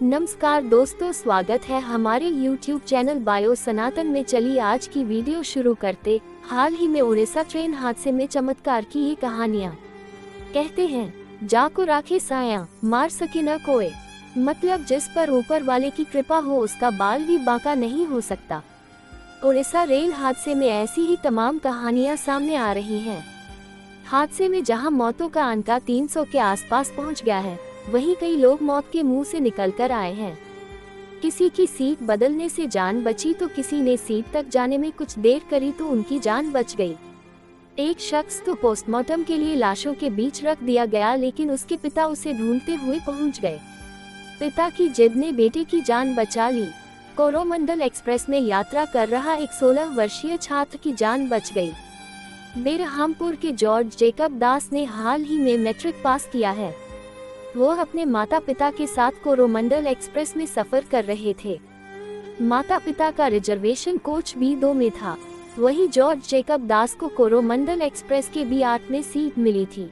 नमस्कार दोस्तों, स्वागत है हमारे YouTube चैनल बायो सनातन में। चलिए आज की वीडियो शुरू करते। हाल ही में उड़ीसा ट्रेन हादसे में चमत्कार की ये कहानियाँ। कहते हैं जाको राखे साया, मार सके न कोई। मतलब जिस पर ऊपर वाले की कृपा हो उसका बाल भी बांका नहीं हो सकता। उड़ीसा रेल हादसे में ऐसी ही तमाम कहानियाँ सामने आ रही हैं। हादसे में जहां मौतों का आंकड़ा 300 के आसपास पहुंच गया है, वहीं कई लोग मौत के मुंह से निकल कर आए हैं। किसी की सीट बदलने से जान बची तो किसी ने सीट तक जाने में कुछ देर करी तो उनकी जान बच गई। एक शख्स तो पोस्टमार्टम के लिए लाशों के बीच रख दिया गया, लेकिन उसके पिता उसे ढूंढते हुए पहुंच गए। पिता की जिद ने बेटे की जान बचा ली। कोरोमंडल एक्सप्रेस में यात्रा कर रहा एक 16 वर्षीय छात्र की जान बच गई। बेरहामपुर के जॉर्ज जेकब दास ने हाल ही में मैट्रिक पास किया है। वो अपने माता पिता के साथ कोरोमंडल एक्सप्रेस में सफर कर रहे थे। माता पिता का रिजर्वेशन कोच B2 में था। वहीं जॉर्ज जेकब दास को कोरोमंडल एक्सप्रेस के B8 में सीट मिली थी।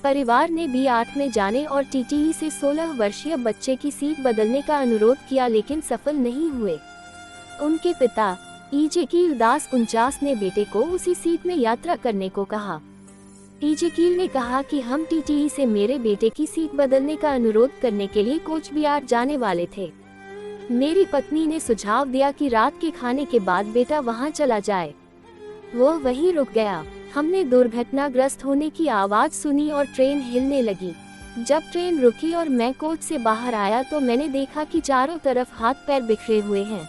परिवार ने B8 में जाने और TTE से 16 वर्षीय बच्चे की सीट बदलने का अनुरोध किया, लेकिन सफल नहीं हुए। उनके पिता इजेकील दास 49 ने बेटे को उसी सीट में यात्रा करने को कहा। इजेकील ने कहा कि हम TTE से मेरे बेटे की सीट बदलने का अनुरोध करने के लिए कोच B8 जाने वाले थे। मेरी पत्नी ने सुझाव दिया कि रात के खाने के बाद बेटा वहां चला जाए। वो वहीं रुक गया। हमने दुर्घटनाग्रस्त होने की आवाज सुनी और ट्रेन हिलने लगी। जब ट्रेन रुकी और मैं कोच से बाहर आया तो मैंने देखा कि चारों तरफ हाथ पैर बिखरे हुए हैं।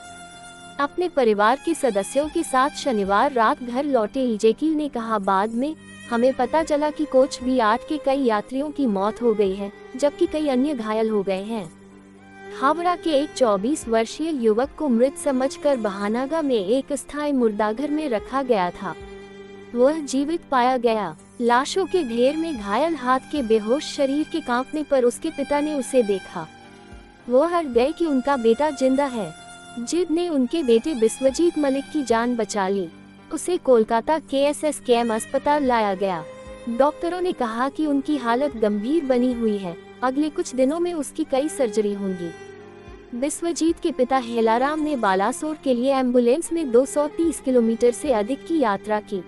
अपने परिवार के सदस्यों के साथ शनिवार रात घर लौटे इजेकील ने कहा, बाद में हमें पता चला कि कोच B8 के कई यात्रियों की मौत हो गई है, जबकि कई अन्य घायल हो गए हैं। हावड़ा के एक 24 वर्षीय युवक को मृत समझकर बहानागा में एक अस्थायी मुर्दाघर में रखा गया था। वह जीवित पाया गया। लाशों के ढेर में घायल हाथ के बेहोश शरीर के कांपने पर उसके पिता ने उसे देखा। वो हट गए कि उनका बेटा जिंदा है। जिद ने उनके बेटे बिस्वजीत मलिक की जान बचा ली। उसे कोलकाता KSSKM अस्पताल लाया गया। डॉक्टरों ने कहा कि उनकी हालत गंभीर बनी हुई है। अगले कुछ दिनों में उसकी कई सर्जरी होंगी। बिस्वजीत के पिता हेलाराम ने बालासोर के लिए एम्बुलेंस में 230 किलोमीटर से अधिक की यात्रा की।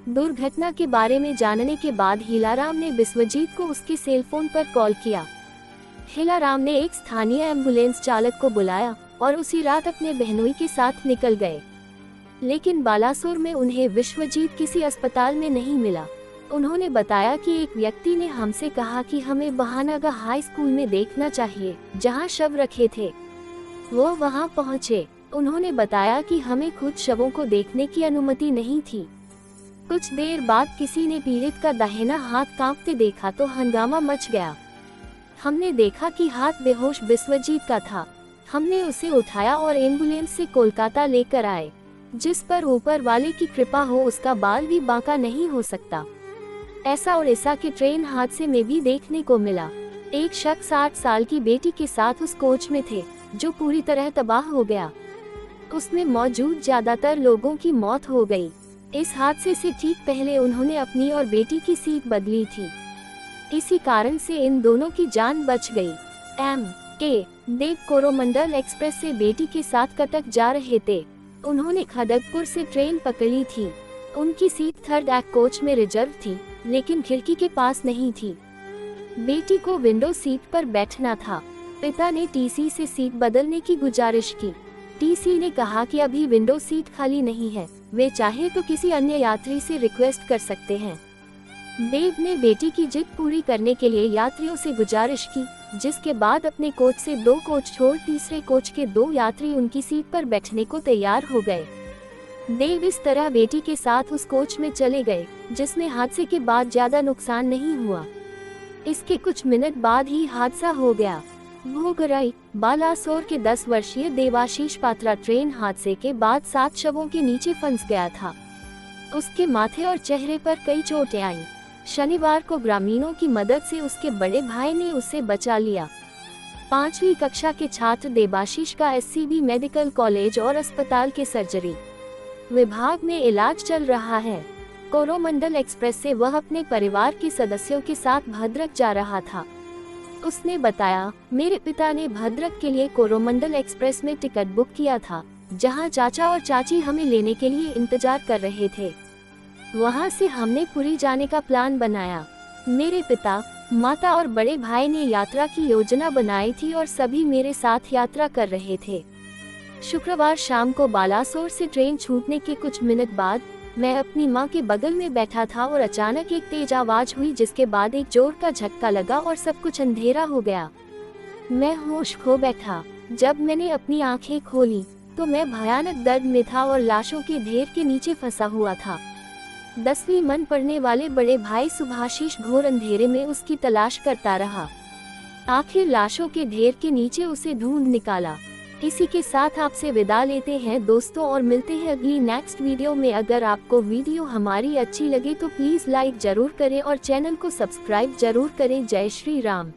दुर्घटना के बारे में जानने के बाद हेलाराम ने बिस्वजीत को उसके सेलफोन पर कॉल किया। हेलाराम ने एक स्थानीय एम्बुलेंस चालक को बुलाया और उसी रात अपने बहनोई के साथ निकल गए, लेकिन बालासोर में उन्हें विश्वजीत किसी अस्पताल में नहीं मिला। उन्होंने बताया कि एक व्यक्ति ने हमसे कहा कि हमें बहानागा हाई स्कूल में देखना चाहिए, जहां शव रखे थे। वो वहां पहुंचे। उन्होंने बताया कि हमें खुद शवों को देखने की अनुमति नहीं थी। कुछ देर बाद किसी ने पीड़ित का दाहिना हाथ कांपते देखा तो हंगामा मच गया। हमने देखा कि हाथ बेहोश बिस्वजीत का था। हमने उसे उठाया और एम्बुलेंस से कोलकाता लेकर आए। जिस पर ऊपर वाले की कृपा हो उसका बाल भी बांका नहीं हो सकता। ऐसा उड़ीसा के ट्रेन हादसे में भी देखने को मिला। एक शख्स 8 साल की बेटी के साथ उस कोच में थे, जो पूरी तरह तबाह हो गया। उसमें मौजूद ज्यादातर लोगों की मौत हो गई। इस हादसे से ठीक पहले उन्होंने अपनी और बेटी की सीट बदली थी। इसी कारण से इन दोनों की जान बच गई। M.K. देव कोरोमंडल एक्सप्रेस से बेटी के साथ कटक जा रहे थे। उन्होंने खड़गपुर से ट्रेन पकड़ी थी। उनकी सीट 3rd AC कोच में रिजर्व थी, लेकिन खिड़की के पास नहीं थी। बेटी को विंडो सीट पर बैठना था। पिता ने TC से सीट बदलने की गुजारिश की। TC ने कहा कि अभी विंडो सीट खाली नहीं है, वे चाहे तो किसी अन्य यात्री से रिक्वेस्ट कर सकते हैं। देव ने बेटी की जिद पूरी करने के लिए यात्रियों से गुजारिश की, जिसके बाद अपने कोच से 2 कोच छोड़ तीसरे कोच के 2 यात्री उनकी सीट पर बैठने को तैयार हो गए। देव इस तरह बेटी के साथ उस कोच में चले गए, जिसमें हादसे के बाद ज्यादा नुकसान नहीं हुआ। इसके कुछ मिनट बाद ही हादसा हो गया। भोगराई बालासोर के 10 वर्षीय देवाशीष पात्रा ट्रेन हादसे के बाद 7 शवों के नीचे फंस गया था। उसके माथे और चेहरे पर कई चोटें आईं। शनिवार को ग्रामीणों की मदद से उसके बड़े भाई ने उसे बचा लिया। 5वीं कक्षा के छात्र देवाशीष का SCB मेडिकल कॉलेज और अस्पताल के सर्जरी विभाग में इलाज चल रहा है। कोरोमंडल एक्सप्रेस से वह अपने परिवार के सदस्यों के साथ भद्रक जा रहा था। उसने बताया, मेरे पिता ने भद्रक के लिए कोरोमंडल एक्सप्रेस में टिकट बुक किया था, जहां चाचा और चाची हमें लेने के लिए इंतजार कर रहे थे। वहां से हमने पुरी जाने का प्लान बनाया। मेरे पिता, माता और बड़े भाई ने यात्रा की योजना बनाई थी और सभी मेरे साथ यात्रा कर रहे थे। शुक्रवार शाम को बालासोर से ट्रेन छूटने के कुछ मिनट बाद मैं अपनी मां के बगल में बैठा था और अचानक एक तेज आवाज हुई, जिसके बाद एक जोर का झटका लगा और सब कुछ अंधेरा हो गया। मैं होश खो बैठा। जब मैंने अपनी आंखें खोली तो मैं भयानक दर्द में था और लाशों के ढेर के नीचे फंसा हुआ था। 10वीं मन पढ़ने वाले बड़े भाई सुभाशीष घोर अंधेरे में उसकी तलाश करता रहा। आखिर लाशों के ढेर के नीचे उसे ढूंढ निकाला। इसी के साथ आपसे विदा लेते हैं दोस्तों, और मिलते हैं अगली नेक्स्ट वीडियो में। अगर आपको वीडियो हमारी अच्छी लगे तो प्लीज लाइक जरूर करें और चैनल को सब्सक्राइब जरूर करें। जय श्री राम।